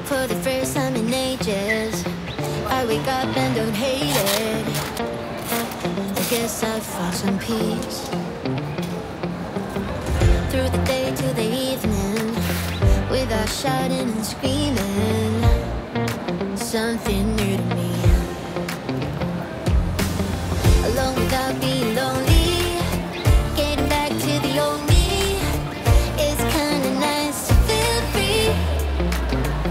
For the first time in ages, I wake up and don't hate it. I guess I found some peace. Through the day to the evening, without shouting and screaming, something new to me. Alone without being lonely, getting back to the old me. It's kinda nice to feel free.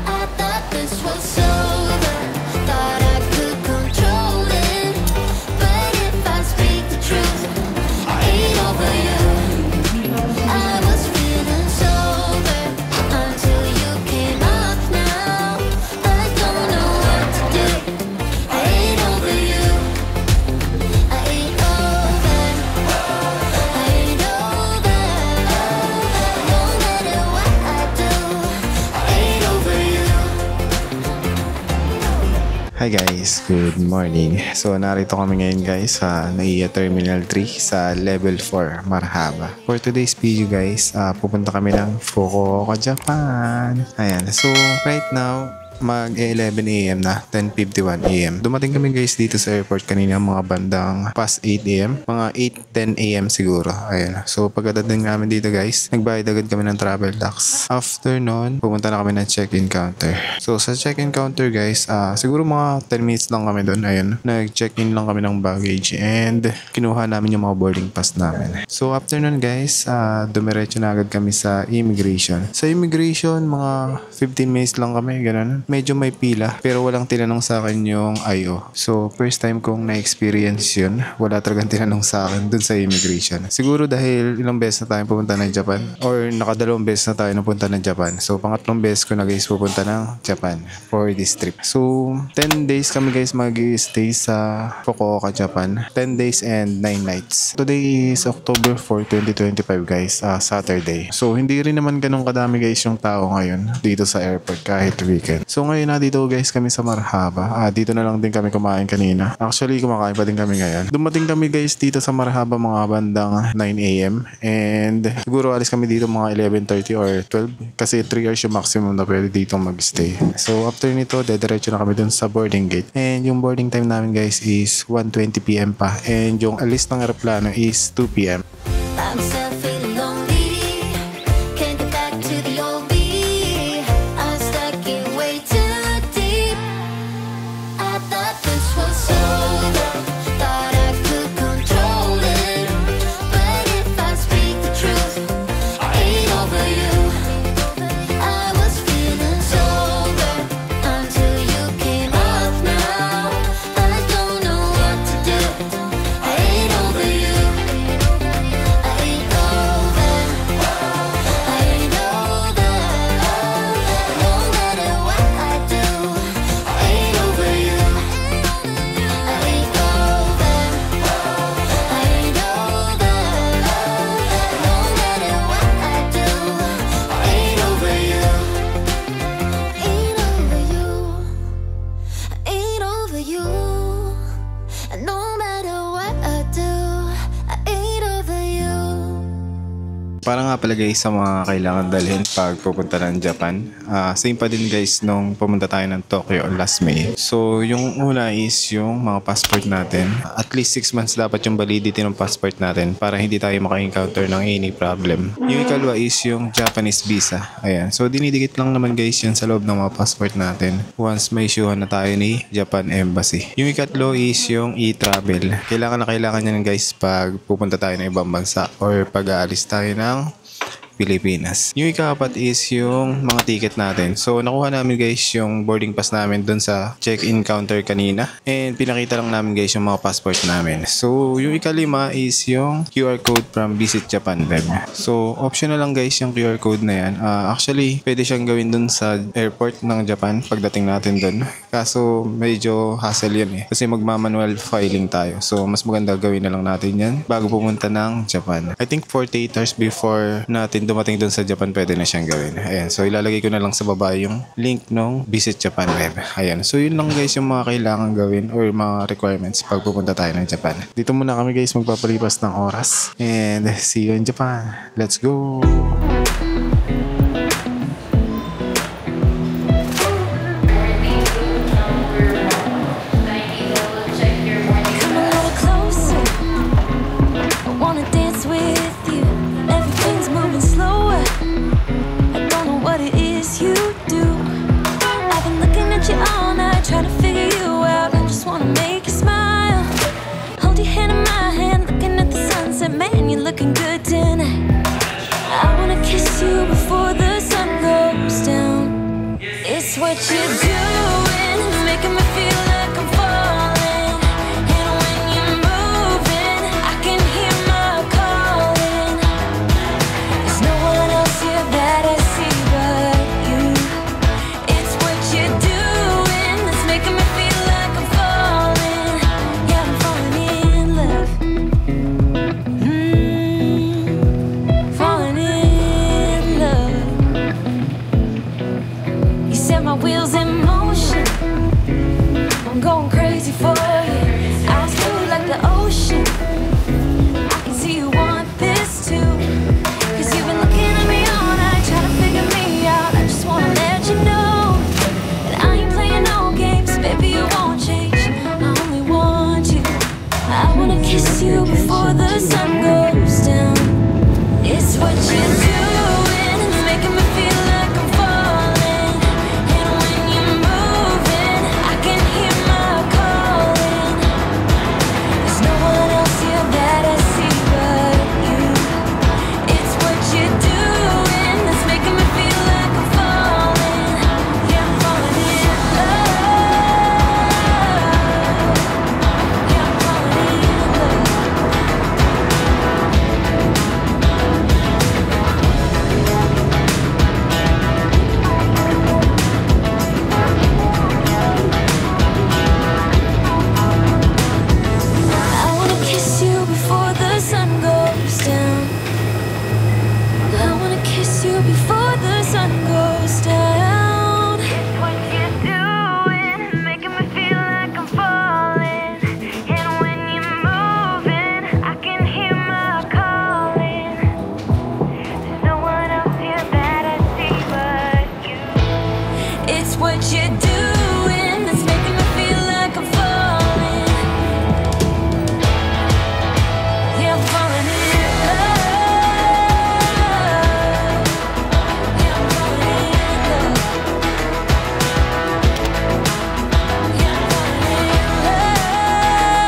I thought this was over, thought I could control it, but if I speak the truth, I ain't over you. I was feeling sober until you came up now. I don't know what to do. I ain't over you. I ain't over. I ain't over. No matter what I do, I ain't over you. Hi guys, good morning. So narito kami ngayon guys sa NAIA Terminal 3 sa Level 4, Marhaba. For today's video guys, pupunta kami ng Fukuoka, Japan. Ayan, so right now mag 11 AM na, 10:51 AM. Dumating kami guys dito sa airport kanina mga bandang past 8 AM, mga 8:10 AM siguro. Ayan. So pagkadating namin dito guys, nagbayad agad kami ng travel tax. After nun, pumunta na kami ng check-in counter. So sa check-in counter guys, siguro mga 10 minutes lang kami doon. Ayun, nag-check-in lang kami ng baggage and kinuha namin yung mga boarding pass namin. So after nun guys, dumiretso na agad kami sa immigration. Sa immigration, mga 15 minutes lang kami, ganun. Medyo may pila pero walang tinanong sa akin yung IO. So first time kong na-experience yun. Wala talagang tinanong sa akin dun sa immigration. Siguro dahil ilang beses na tayo pupunta ng Japan or nakadalawang beses na tayo napunta ng Japan. So pangatlong beses ko na guys pupunta ng Japan for this trip. So 10 days kami guys mag-stay sa Fukuoka, Japan. 10 days and 9 nights. Today is October 4, 2025 guys. Saturday. So hindi rin naman ganun kadami guys yung tao ngayon dito sa airport kahit weekend. So ngayon na dito guys kami sa Marhaba. Dito na lang din kami kumain kanina. Actually kumakain pa din kami ngayon. Dumating kami guys dito sa Marhaba mga bandang 9 AM. And siguro alis kami dito mga 11:30 or 12. Kasi 3 hours yung maximum na pwede dito magstay. So after nito, dediretso na kami dun sa boarding gate. And yung boarding time namin guys is 1:20 PM pa. And yung alis ng aeroplano is 2 PM. I'm still feeling lonely. Can't get back to the old me. I'm stuck in way too deep. I thought this was over, thought I could control it, but if I speak the truth, I ain't over you. I was feeling sober until you came up now. I don't know what to do. I ain't over you. I ain't over. I ain't over. No matter what I do, I ain't over you. I ain't over. I ain't over. No matter what I do, I ain't over you. Ain't over you. Ain't over you. No matter what I do, I ain't over you. Para nga pala guys sa mga kailangan dalhin pag pupunta ng Japan. Same pa din guys nung pumunta tayo ng Tokyo last May. So yung una is yung mga passport natin. At least 6 months dapat yung validity ng passport natin para hindi tayo maka-encounter ng any problem. Yung ikalwa is yung Japanese visa. Ayan. So dinidikit lang naman guys yan sa loob ng mga passport natin once may issuehan na tayo ni Japan Embassy. Yung ikatlo is yung e-travel. Kailangan yan guys pag pupunta tayo ng ibang bansa or pag aalis tayo ng Pilipinas. Yung ikapat is yung mga ticket natin. So nakuha namin guys yung boarding pass namin dun sa check-in counter kanina. And pinakita lang namin guys yung mga passport namin. So yung ikalima is yung QR code from Visit Japan web. So optional lang guys yung QR code na yan. Actually pwede siyang gawin dun sa airport ng Japan pagdating natin dun. Kaso medyo hassle yun Kasi magmamanual filing tayo. So mas maganda gawin na lang natin yan bago pumunta ng Japan. I think 48 hours before natin dumating dun sa Japan pwede na siyang gawin. Ayan. So ilalagay ko na lang sa baba yung link ng Visit Japan web. Ayan. So yun lang guys yung mga kailangan gawin or mga requirements pag pupunta tayo ng Japan. Dito muna kami guys magpapalipas ng oras. And see you in Japan. Let's go! It's what you're doing, it's making me feel like I'm falling. And when you're moving, I can hear my calling. There's no one else here that I see but you. It's what you're doing, it's making me feel like I'm falling. Yeah, I'm falling in love. Falling in love. You set my wheels in motion. I'm going crazy for you. Eyes blue like the ocean. I can see you want this too. Cause you've been looking at me all night, trying to figure me out. I just wanna let you know that I ain't playing no games. Baby, you won't change, I only want you. I wanna kiss you before the sun goes down. It's what you're doing, it's making me feel like I'm falling. And when you're moving, I can hear my calling. There's no one else here that I see but you. It's what you're doing, it's making me feel like I'm falling. Yeah, I'm falling in love. Yeah, I'm falling in love. I wanna kiss you before the sun goes down. I wanna kiss you before the sun goes down. It's what you're doing, making me feel like I'm falling. And when you're moving, I can hear my calling. There's no one else here that I see but you. It's what you're doing, that's making me feel like I'm falling. Yeah, I'm falling in love. Yeah, I'm falling in love. Yeah, I'm falling in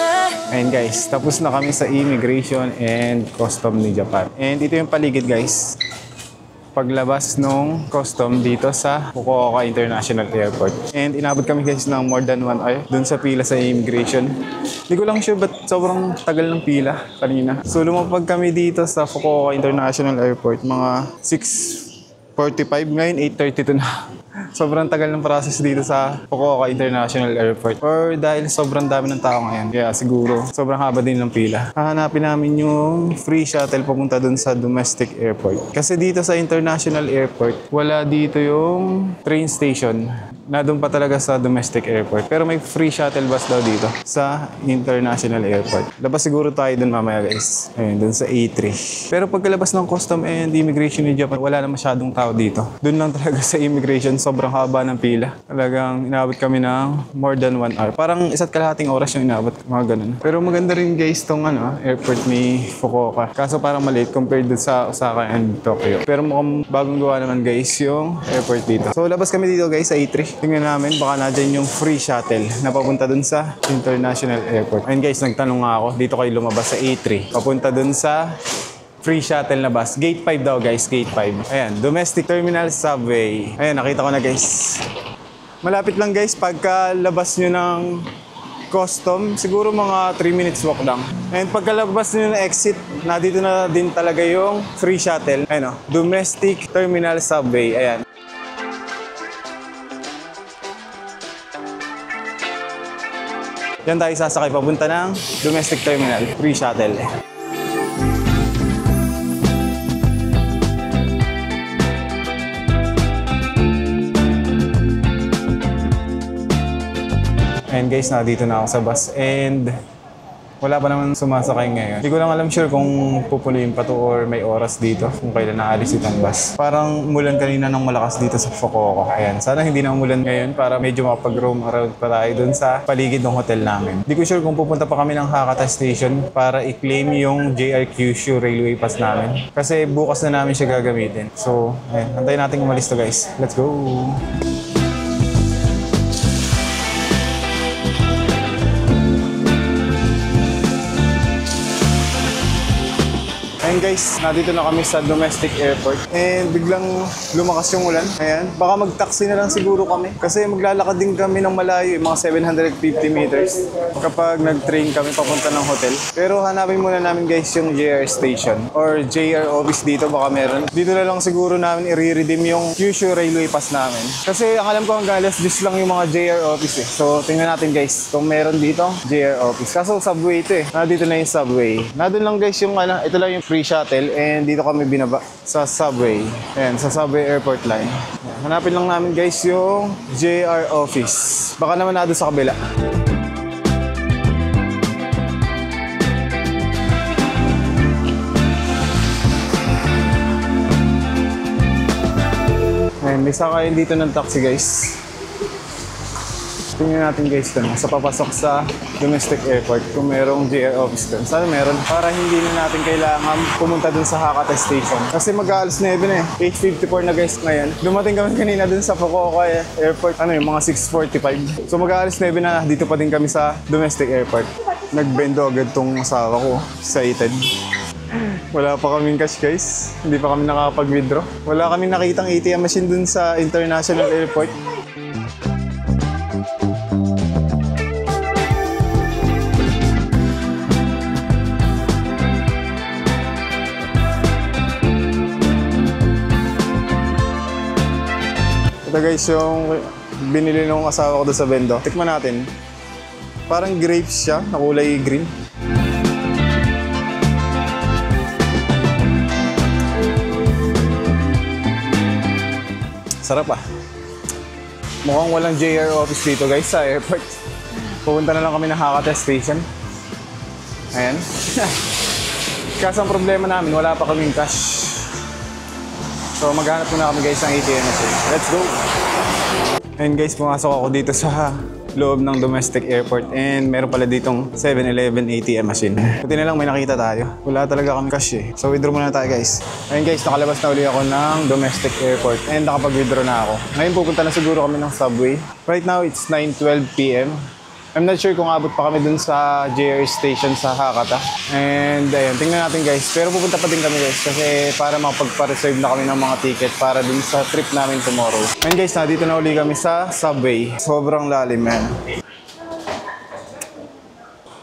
love. Ayun guys, tapos na kami sa Immigration and Custom ni Japan. And ito yung paligid guys. Paglabas nung custom dito sa Fukuoka International Airport. And inabot kami guys ng more than 1 hour dun sa pila sa immigration. Hindi ko lang sure ba't sobrang tagal ng pila kanina. So lumapag kami dito sa Fukuoka International Airport mga 6:45, ngayon 8:32 na. Sobrang tagal ng process dito sa Fukuoka International Airport. Or dahil sobrang dami ng tao ngayon. Kaya siguro sobrang haba din ng pila. Hahanapin namin yung free shuttle papunta dun sa domestic airport. Kasi dito sa international airport, wala dito yung train station. Nandun pa talaga sa domestic airport. Pero may free shuttle bus daw dito sa international airport. Labas siguro tayo dun mamaya guys. Ayun, dun sa A3. Pero pagkalabas ng custom and immigration ni Japan, wala na masyadong tao dito. Dun lang talaga sa immigration, sobrang haba ng pila. Talagang inabot kami ng more than 1 hour. Parang 1.5 oras yung inabot, mga ganun. Pero maganda rin guys tong airport ni Fukuoka. Kaso parang maliit compared dun sa Osaka and Tokyo. Pero mukhang bagong gawa naman guys yung airport dito. So labas kami dito guys sa A3. Tingnan namin baka nadyan yung free shuttle na papunta dun sa international airport. Ayun guys, nagtanong nga ako. Dito kayo lumabas sa A3. Papunta dun sa free shuttle na bus. Gate 5 daw guys, gate 5. Ayan, domestic terminal subway. Ayan, nakita ko na guys. Malapit lang guys pagkalabas nyo ng custom. Siguro mga 3 minutes walk lang. And pagkalabas nyo ng exit, nandito na din talaga yung free shuttle. Ayan domestic terminal subway. Ayan. Yan tayo sasakay papunta ng domestic terminal, free shuttle. And guys, dito na ako sa bus and wala pa naman sumasakay ngayon. Hindi ko lang alam sure kung pupunuin pa to or may oras dito kung kailan naalis itong bus. Parang umulan kanina ng malakas dito sa Fukuoka. Ayan, sana hindi na umulan ngayon para medyo makapag-roam around pa tayo dun sa paligid ng hotel namin. Hindi ko sure kung pupunta pa kami ng Hakata Station para i-claim yung JR Kyushu Railway Pass namin. Kasi bukas na namin siya gagamitin. So, ayan, antayin natin umalis to guys. Let's go! Ayun Ayun guys, nandito na kami sa domestic airport and biglang lumakas yung ulan. Ayan, baka mag-taxi na lang siguro kami kasi maglalakad din kami ng malayo, mga 750 meters kapag nag-train kami papunta ng hotel. Pero hanapin muna namin guys yung JR station or JR office dito, baka meron. Dito na lang siguro namin i-redeem yung Kyushu Railway Pass namin. Kasi ang alam ko hanggang alas 10 lang yung mga JR office eh. So tingnan natin guys kung meron dito JR office. Kaso subway ito eh. Nandito na yung subway. Nandun lang guys yung ito lang yung free shuttle and dito kami binaba sa subway. Ayan, sa subway airport line. Ayan, hanapin lang namin guys yung JR office. Baka naman nandun sa kabila. Ayan, may sakayin dito ng taxi guys. Tingnan natin guys dun, sa papasok sa domestic airport kung merong JR office dun. Sana meron para hindi na natin kailangan pumunta dun sa Hakata Station. Kasi mag-aalas 9 na eh. 8:54 na guys ngayon. Dumating kami kanina dun sa Fukuoka Airport, mga 6:45. So mag-aalas 9 na, dito pa din kami sa domestic airport. Nagbendo agad tong asawa ko, excited. Wala pa kaming cash guys. Hindi pa kami nakakapag-withdraw. Wala kaming nakitang ATM machine dun sa international airport. Ito guys yung binili ng asawa ko doon sa bendo. Tikman natin. Parang grapes siya, na kulay green. Sarap ah. Mukhang walang JR office dito guys sa airport. Pupunta na lang kami ng Hakata Station. Ayan. Kaso ang problema namin, wala pa kaming cash. So maghanap muna kami guys ng ATM machine. Let's go! And guys, pumasok ako dito sa loob ng domestic airport and meron pala ditong 7-Eleven ATM machine. Buti na lang may nakita tayo. Wala talaga kami cash eh. So withdraw muna tayo guys. Ayun guys, nakalabas na uli ako ng domestic airport and nakapag-withdraw na ako. Ngayon pupunta na siguro kami ng subway. Right now it's 9:12 PM. I'm not sure kung abot pa kami dun sa JR station sa Hakata. And ayun, tingnan natin guys. Pero pupunta pa din kami guys kasi para makapagpa-reserve na kami ng mga ticket para dun sa trip namin tomorrow. And guys, dito na uli kami sa subway. Sobrang lalim man.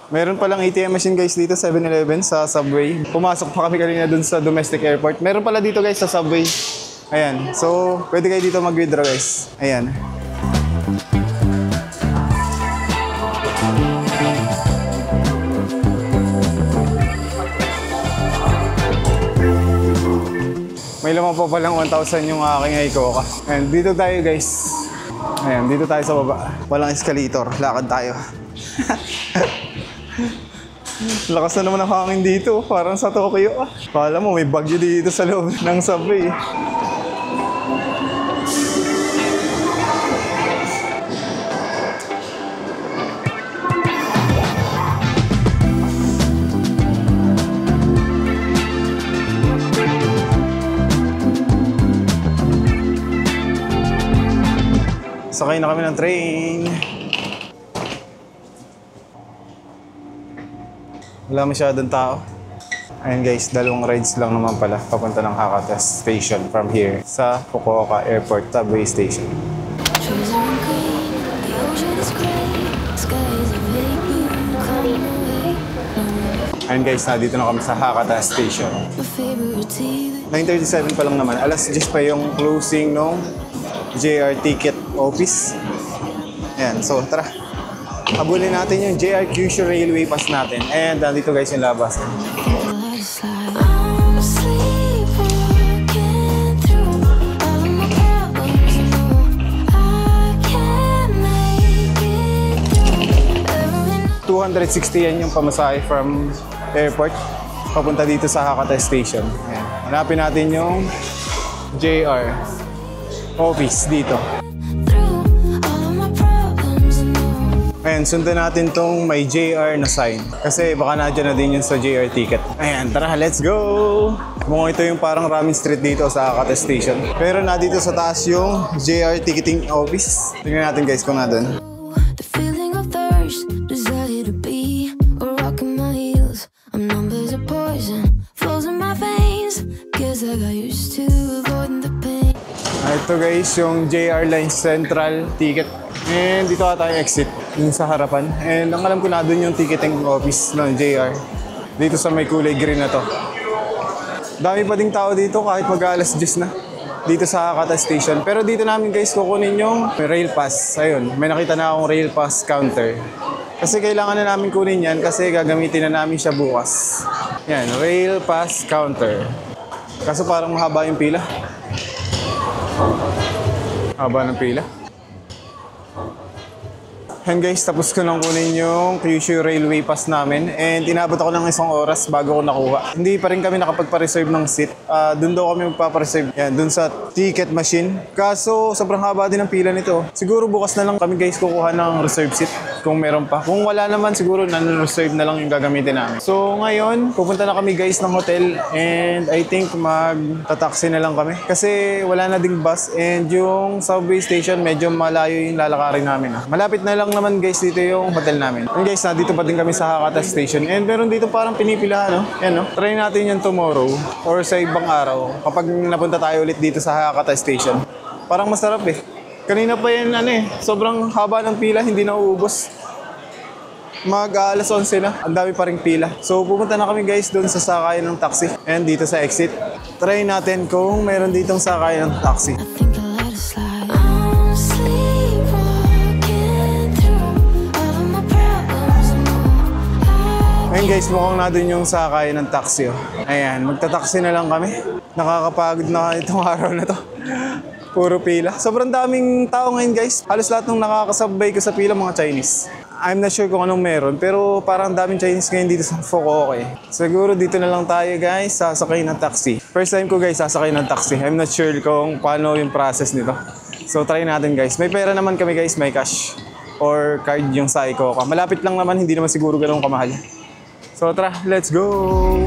Meron palang ATM machine guys dito, 7-Eleven sa subway. Pumasok pa kami kanina dun sa domestic airport. Meron pala dito guys sa subway. Ayan, so pwede kayo dito mag-withdraw guys. Ayan. May lamang pa palang 1,000 yung aking Icoca. And dito tayo guys. Ayan, dito tayo sa baba. Walang escalator. Lakad tayo. Lakas na naman ang hangin dito. Parang sa Tokyo ah. Kala mo may bagyo dito sa loob ng subway. Sakay na kami ng train. Wala masyadong tao. Ayun guys, dalawang rides lang naman pala papunta ng Hakata Station from here sa Fukuoka Airport Subway Station. Trees are green, the ocean is gray, skies are blue, come away. Ayun guys, nandito na kami sa Hakata Station. My favorite TV. 9:37 pa lang naman. Alas 10 pa yung closing nung JR ticket office. Ayan, so tara. Habulin natin yung JR Kyushu Railway Pass natin. And nandito guys yung labas. I'm sleepwalking through all of my problems. No, I can't make it through. 260 yan yung pamasahe from airport papunta dito sa Hakata Station. Ayan. Hanapin natin yung JR office dito. Ayan, sundan natin tong may JR na sign. Kasi baka nadyan na din yun sa JR ticket. Ayan, tara, let's go! Mukhang ito yung parang Ramen Street dito sa Hakata Station. Pero na dito sa taas yung JR ticketing office. Tingnan natin guys kung na dun. The feeling of thirst, desire to be a rock in my heels. I'm numb as a poison, flows in my veins. Ito guys, yung JR Line Central ticket. And dito ata yung exit, yung sa harapan. And ang alam ko na doon yung ticketing office ng JR. Dito sa may kulay green na to. Dami pa ding tao dito kahit mag-alas 10 na. Dito sa Hakata Station. Pero dito namin guys kukunin yung rail pass. Ayun, may nakita na akong rail pass counter. Kasi kailangan na namin kunin yan kasi gagamitin na namin siya bukas. Yan, rail pass counter. Kaso parang mahaba yung pila. Haba ng pila. And guys, tapos ko nang kunin yung Kyushu Railway Pass namin and inabot ako ng 1 oras bago ko nakuha. Hindi pa rin kami nakapagpa-reserve ng seat. Doon daw kami magpapa-reserve. Yan, doon sa ticket machine. Kaso, sobrang haba din ang pila nito. Siguro bukas na lang kami guys kukuha ng reserve seat kung meron pa. Kung wala naman, siguro non-reserve na lang yung gagamitin namin. So ngayon, pupunta na kami guys ng hotel and I think mag-taxi na lang kami. Kasi wala na ding bus and yung subway station medyo malayo yung lalakarin namin. Malapit na lang naman guys dito yung hotel namin. And guys, dito pa din kami sa Hakata Station. And meron dito parang pinipilahan, no? Yan, no? Try natin yan tomorrow or sa ibang araw kapag napunta tayo ulit dito sa Hakata Station. Parang masarap eh. Kanina pa yan, sobrang haba ng pila, hindi na uubos. Mag-alas 11 na, ang dami pa ring pila. So pupunta na kami guys doon sa sakayan ng taxi. And dito sa exit, try natin kung meron ditong sakayan ng taxi. Ayun guys, mukhang na dun yung sakay ng taxi. Oh. Ayan, magta-taxi na lang kami. Nakakapagod na itong araw na to. Puro pila. Sobrang daming tao ngayon guys. Halos lahat ng nakakasabay ko sa pila mga Chinese. I'm not sure kung anong meron, pero parang daming Chinese ngayon dito sa Fukuoka eh. Siguro dito na lang tayo guys, sasakay ng taxi. First time ko guys, sasakay ng taxi. I'm not sure kung paano yung process nito. So try natin guys. May pera naman kami guys, may cash. Or card yung sa Icoca. Malapit lang naman, hindi naman siguro ganun kamahal. So tara, let's go!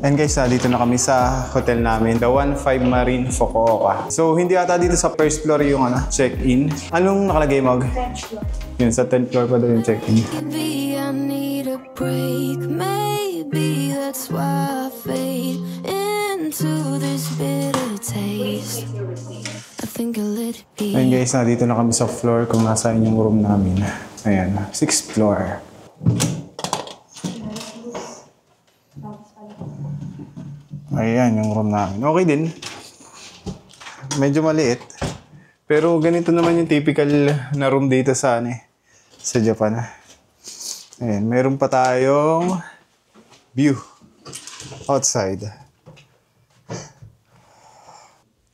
And guys, dito na kami sa hotel namin, the 15 Marine Fukuoka. So, hindi ata dito sa first floor yung check-in. Anong nakalagay, Mag? 10th floor. Yun, sa 10th floor pa daw yung check-in. Maybe I need a break. Maybe that's why I fade into this bitter taste. I think I'll let it be. Ayun guys, dito na kami sa floor kung nasaan yung room namin. Ayan, 6th floor. Ayan yung room namin. Okay din. Medyo maliit. Pero ganito naman yung typical na room dito sa sa Japan. Ayan, meron pa tayong view outside.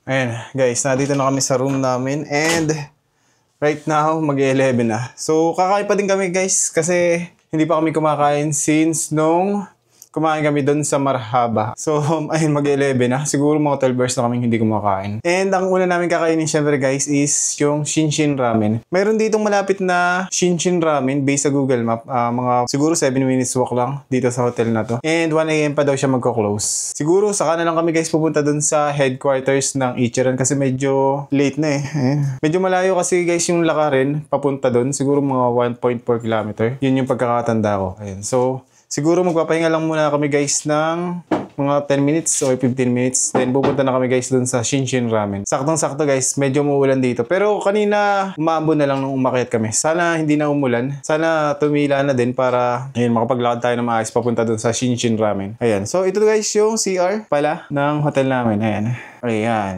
Ayan, guys, nandito na kami sa room namin and right now mag-11 na. So, kakain pa din kami guys kasi hindi pa kami kumakain since nung kumain kami doon sa Marhaba. So, ayun, mag-11 na. Siguro mga 12 hours na kaming hindi kumakain. And ang una namin kakainin syempre guys is yung Shinshin Ramen. Mayroon ditong malapit na Shinshin Ramen based sa Google Map. Mga siguro 7 minutes walk lang dito sa hotel na to. And 1 AM pa daw siya magko-close. Siguro saka na lang kami guys pupunta doon sa headquarters ng Ichiran kasi medyo late na Medyo malayo kasi guys yung lakarin papunta doon. Siguro mga 1.4 km. Yun yung pagkakatanda ko. Ayun. So, siguro magpapahinga lang muna kami guys ng mga 10 minutes o 15 minutes. Then pupunta na kami guys dun sa Shinshin Ramen. Saktong-sakto guys, medyo umuulan dito. Pero kanina umaambon na lang nung umakyat kami. Sana hindi na umulan. Sana tumila na din para ayun, makapaglakad tayo ng maayos papunta dun sa Shinshin Ramen. Ayan. So ito guys yung CR pala ng hotel namin. Ayan. Ayan.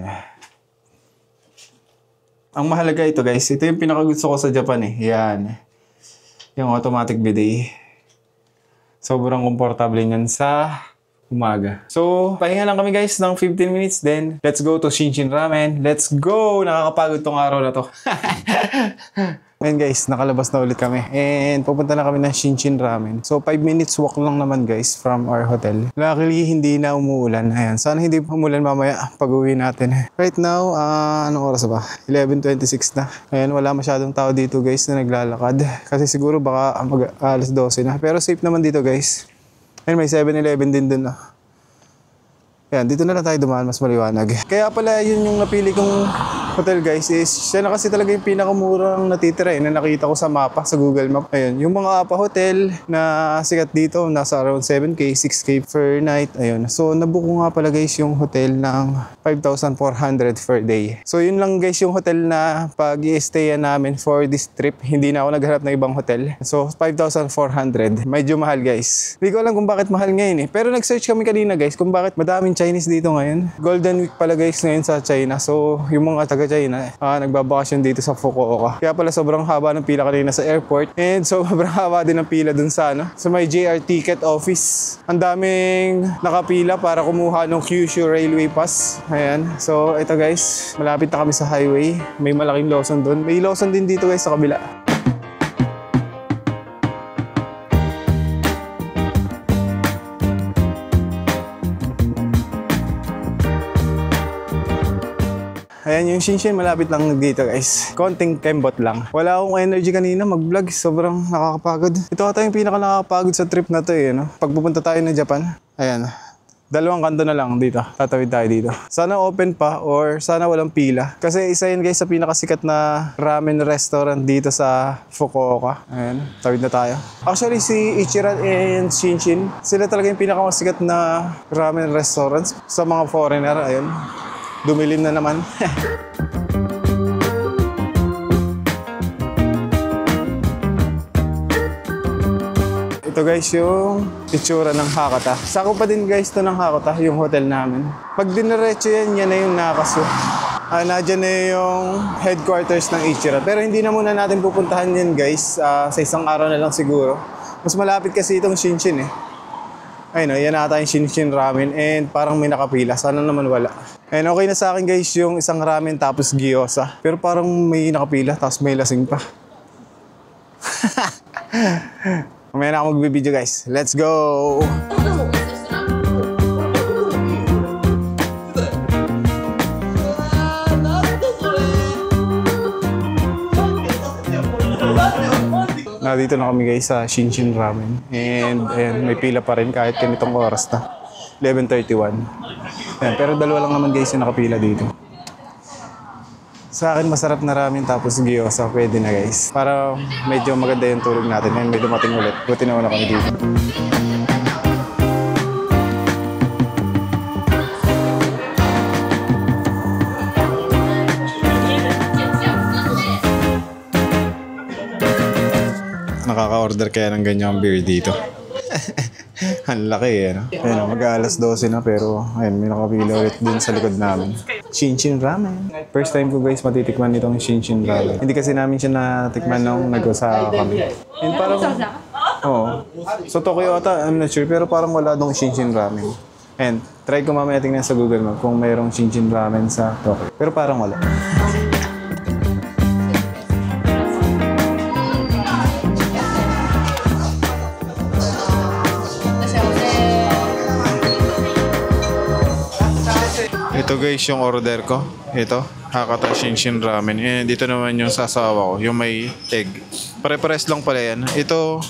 Ang mahalaga ito guys. Ito yung pinakagusto ko sa Japan Ayan. Yung automatic bidet. Sobrang komportable niyan sa umaga. So, pahinga lang kami guys ng 15 minutes. Then, let's go to Shinshin Ramen. Let's go! Nakakapagod tong araw na to. Ngayon guys, nakalabas na ulit kami. And pupunta na kami ng Shinshin Ramen. So, 5 minutes walk lang naman guys from our hotel. Luckily, hindi na umuulan. Ayan. Sana hindi umulan mamaya pag uwi natin. Right now, anong oras ba? 11:26 na. Ayan, wala masyadong tao dito guys na naglalakad. Kasi siguro baka alas 12 na. Pero safe naman dito guys. Ayun, may 7-Eleven din dun. Ayan, dito na lang tayo dumaan, mas maliwanag. Kaya pala yun yung napili kong hotel guys is siya na kasi talaga yung pinakamurang natitira na nakita ko sa mapa, sa Google Map. Ayun, yung mga APA hotel na sikat dito, nasa around 7K, 6K per night. Ayun, so nabook ko nga pala guys yung hotel ng 5,400 per day. So yun lang guys yung hotel na pag i-stayan namin for this trip. Hindi na ako naghanap ng ibang hotel. So 5,400. Medyo mahal guys. Hindi ko alam kung bakit mahal ngayon Pero nag-search kami kanina guys kung bakit madaming Chinese dito ngayon. Golden Week pala guys ngayon sa China. So yung mga taga-China nagbabakasyon dito sa Fukuoka. Kaya pala sobrang haba ng pila kanina sa airport. And sobrang haba din ng pila dun sa sa may JR ticket office. Ang daming nakapila para kumuha ng Kyushu Railway Pass. Ayan. So ito guys, malapit na kami sa highway. May malaking Lawson dun. May Lawson din dito guys sa kabila. Ayan yung Shinshin, malapit lang dito guys. Konting kembot lang. Wala akong energy kanina mag-vlog. Sobrang nakakapagod. Ito ata yung pinaka nakakapagod sa trip na to Pag pupunta tayo ng Japan. Ayan. Dalawang kanto na lang dito. Tatawid tayo dito. Sana open pa or sana walang pila. Kasi isa yun guys sa pinakasikat na ramen restaurant dito sa Fukuoka. Ayan. Tawid na tayo. Actually si Ichiran and Shinshin, sila talaga yung pinakamasikat na ramen restaurants sa mga foreigner. Ayun. Dumilim na naman. Ito guys yung itsura ng Hakata. Sako pa din guys to ng Hakata, yung hotel namin. Pag diniretso yan na yung Nakasu. Nadyan na yung headquarters ng Ichiran. Pero hindi na muna natin pupuntahan yan guys. Sa isang araw na lang siguro. Mas malapit kasi itong Shinshin Ayun yan ata yung Shinshin ramen and parang may nakapila. Sana naman wala. And okay na sa akin guys yung isang ramen tapos gyoza. Pero parang may nakapila tapos may lasing pa. Mamaya na ako magbibideo guys. Let's go! Dito na kami guys sa Shinshin Ramen. And ayan, may pila pa rin kahit ganitong oras na. 11:31. Ayan, pero dalawa lang naman guys yung nakapila dito. Sa akin masarap na ramen tapos gyoza. Pwede na guys. Para medyo maganda yung tulog natin. Ayan, may dumating ulit. Buti na kami dito. Nakaka-order kaya ng ganyang beer dito. Ang laki Ayun, mag-aalas 12 na pero ayun, may nakapila ulit din sa likod namin. Shinshin Ramen. First time ko guys matitikman itong Shinshin Ramen. Hindi kasi namin siya natikman nung nag-Osaka kami. And parang, so Tokyo ata, I'm not sure, pero parang wala dong Shinshin Ramen. And try ko mamaya tingnan sa Google Map kung mayroong Shinshin Ramen sa Tokyo. Pero parang wala. Ito guys yung order ko. Ito, Hakata Shinshin Ramen. And dito naman yung sasawa ko, yung may egg. Pare-pares lang pala yan. Ito,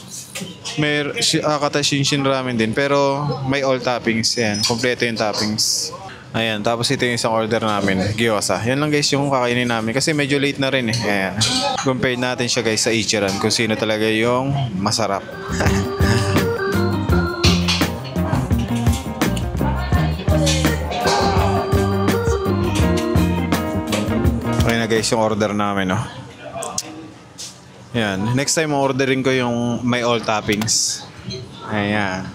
may Hakata Shinshin Ramen din. Pero may all toppings yan. Kompleto yung toppings. Ayan, tapos ito yung isang order namin, gyoza. Yan lang guys yung kakainin namin. Kasi medyo late na rin Ayan. Compare natin siya guys sa Ichiran kung sino talaga yung masarap. Guys yung order namin Yan. Next time ordering ko yung may all toppings. Ayan.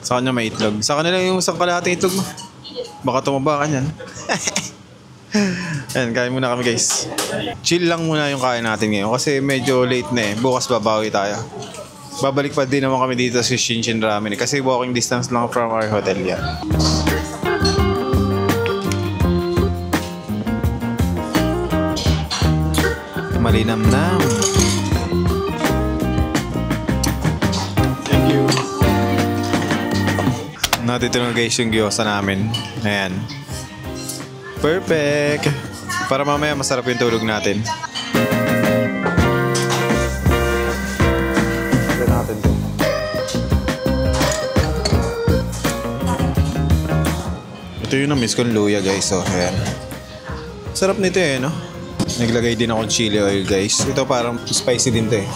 Sa kanya may itlog. Sa kanila yung isang kalahating itlog mo. Baka tumaba ka nyan. Ayan, kain muna kami guys. Chill lang muna yung kain natin ngayon kasi medyo late na Bukas babawi tayo. Babalik pa din naman kami dito sa Shinshin Ramen kasi walking distance lang from our hotel yan. Malinamnam. Thank you. Dito na guys yung gyoza namin. Ayan. Perfect. Para mamaya masarap yung tulog natin. Ito natin to. Ito yung na-miss kong luya guys. So, ayan. Sarap nito eh, no? Naglagay din ako ng chili oil guys. Ito parang spicy din to eh.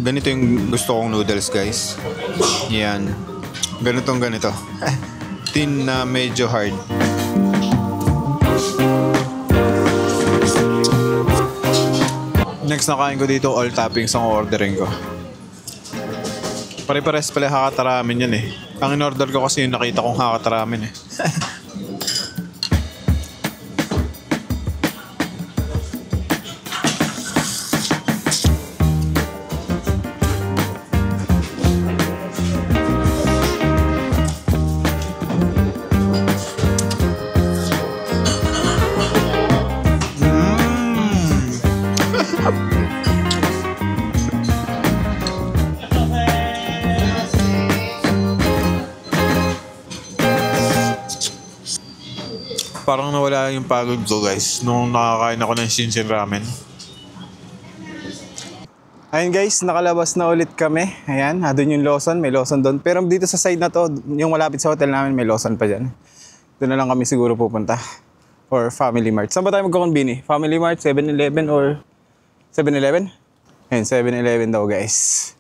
Ganito yung gusto kong noodles guys. Yan. Ganito. Thin na medyo hard. Next na kain ko dito, all toppings ang ordering ko. Pare-pares pala hakataramin yan eh. Ang in-order ko kasi yung nakita kong hakataramin eh. Parang nawala yung pagod ko guys nung nakakain ako ng Shinshin Ramen. Ayun guys, nakalabas na ulit kami. Ayan, doon yung Lawson, may Lawson doon. Pero dito sa side na to, yung malapit sa hotel namin, may Lawson pa dyan. Doon na lang kami siguro pupunta. Or Family Mart. Saan ba tayo magkukumbini? Family Mart, 7-Eleven or 7-Eleven? Ayun, 7-Eleven daw guys.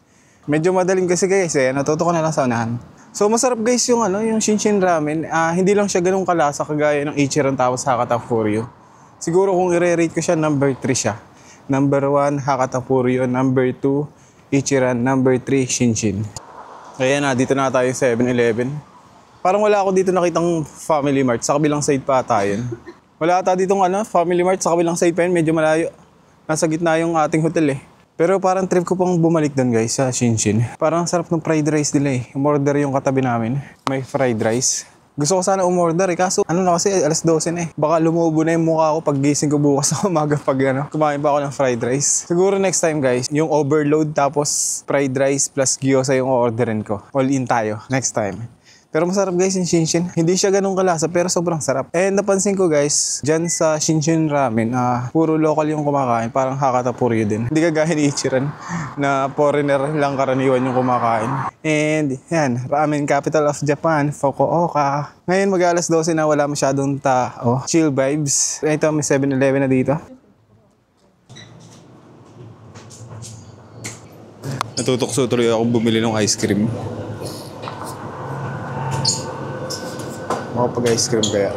Medyo madaling kasi guys eh, natuto ko na lang sa unahan. So masarap guys yung yung Shinshin Ramen. Hindi lang siya ganun kalasa kagaya ng Ichiran tapos Hakata Furyo. Siguro kung i-rate ko siya, number 3 siya. Number 1, Hakata Furyo. Number 2, Ichiran. Number 3, Shinshin. Ayan na, dito na tayo 7-Eleven. Parang wala ako dito nakitang Family Mart. Sa kabilang side pa tayo. Wala ata ditong Family Mart sa kabilang side pa yun. Medyo malayo. Nasa gitna yung ating hotel eh. Pero parang trip ko pang bumalik doon guys sa Shinshin. Parang sarap ng fried rice nila eh. Umorder yung katabi namin. May fried rice. Gusto ko sana umorder eh. Kaso na kasi alas 12 na eh. Baka lumubo na yung mukha ko pag gising ko bukas sa umaga pag kumain pa ako ng fried rice. Siguro next time guys, yung overload tapos fried rice plus gyoza yung orderin ko. All in tayo next time. Pero masarap guys yung Shinshin. Hindi siya ganun kalasa pero sobrang sarap. And napansin ko guys, dyan sa Shinshin Ramen, puro local yung kumakain. Parang Hakata Furyo din. Hindi kagaya ni Ichiran na foreigner lang karaniwan yung kumakain. And yan, Ramen Capital of Japan, Fukuoka. Ngayon mag-alas 12 na wala masyadong tao. Chill vibes. Ito may 7-Eleven na dito. Natutokso tuloy ako bumili ng ice cream. Makapag-ice cream kaya.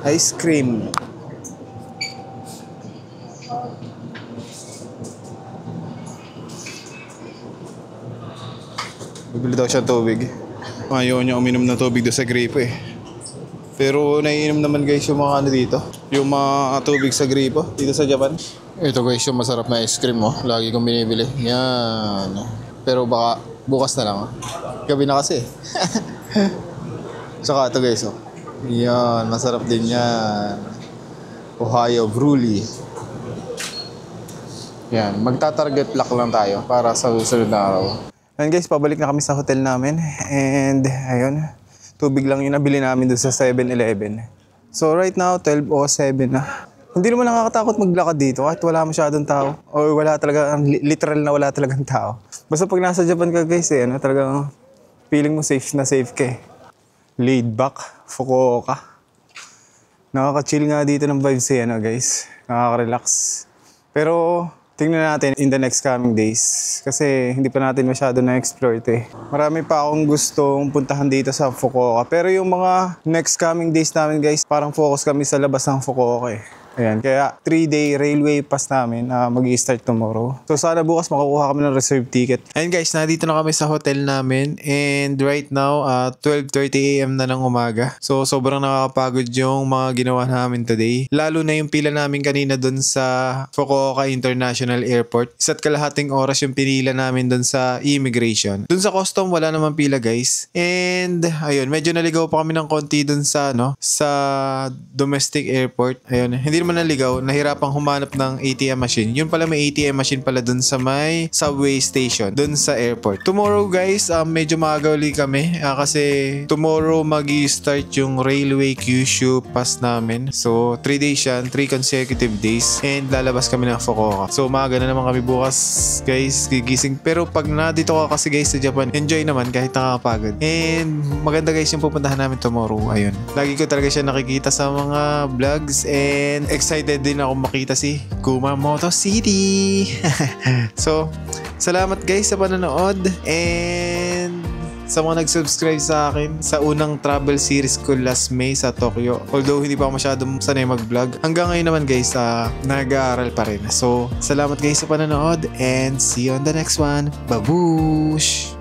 Ice cream. Bibili daw siya tubig. Ayaw niya uminom ng tubig doon sa gripo eh. Pero naiinom naman guys yung mga dito. Yung mga tubig sa gripo dito sa Japan. Ito guys yung masarap na ice cream Lagi kong binibili. Yan. Pero baka bukas na lang Gabi na kasi Saka ito guys Yan, masarap din yan. Ohio Brewly. Yan, magta-target lock lang tayo para sa susunod na araw. And guys, pabalik na kami sa hotel namin. And ayun, tubig lang yung nabili namin doon sa 7-Eleven. So right now, 12:07 na. Hindi naman nakakatakot maglakad dito kahit wala masyadong tao. O wala talaga, literal na wala talagang tao. Basta pag nasa Japan ka guys talagang feeling mo safe na safe ka eh. Laid back, Fukuoka. Nakaka-chill nga dito ng vibes guys. Nakaka-relax. Pero tingnan natin in the next coming days. Kasi hindi pa natin masyado na-explore ito eh. Marami pa akong gustong puntahan dito sa Fukuoka. Pero yung mga next coming days namin guys, parang focus kami sa labas ng Fukuoka eh. Ayan, kaya 3-day railway pass namin mag-i-start tomorrow. So sana bukas makukuha kami ng reserve ticket. Ayun guys, nandito na kami sa hotel namin and right now 12:30 AM na ng umaga. So sobrang nakakapagod yung mga ginawa namin today. Lalo na yung pila namin kanina dun sa Fukuoka International Airport. 1.5 oras yung pinila namin dun sa immigration. Dun sa custom wala naman pila guys. And ayun, medyo naligaw pa kami ng konti dun sa sa domestic airport. Ayun, hindi naman naligaw, nahirapang humanap ng ATM machine. Yun pala, may ATM machine pala dun sa may subway station, dun sa airport. Tomorrow guys, medyo maaga ulit kami kasi tomorrow magi-start yung railway Kyushu pass namin. So 3 days yan, 3 consecutive days, and lalabas kami ng Fukuoka. So maaga na naman kami bukas guys, gigising. Pero pag dito ka kasi guys sa Japan, enjoy naman kahit nakakapagod. And maganda guys yung pupuntahan namin tomorrow. Ayun, lagi ko talaga siya nakikita sa mga vlogs, and excited din ako makita si Kumamoto City. So salamat guys sa panonood, and sa mga nag-subscribe sa akin sa unang travel series ko last May sa Tokyo. Although hindi pa ako masyadong sanay mag-vlog, hanggang ngayon naman guys nag-aaral pa rin. So salamat guys sa panonood, and see you on the next one. Babush!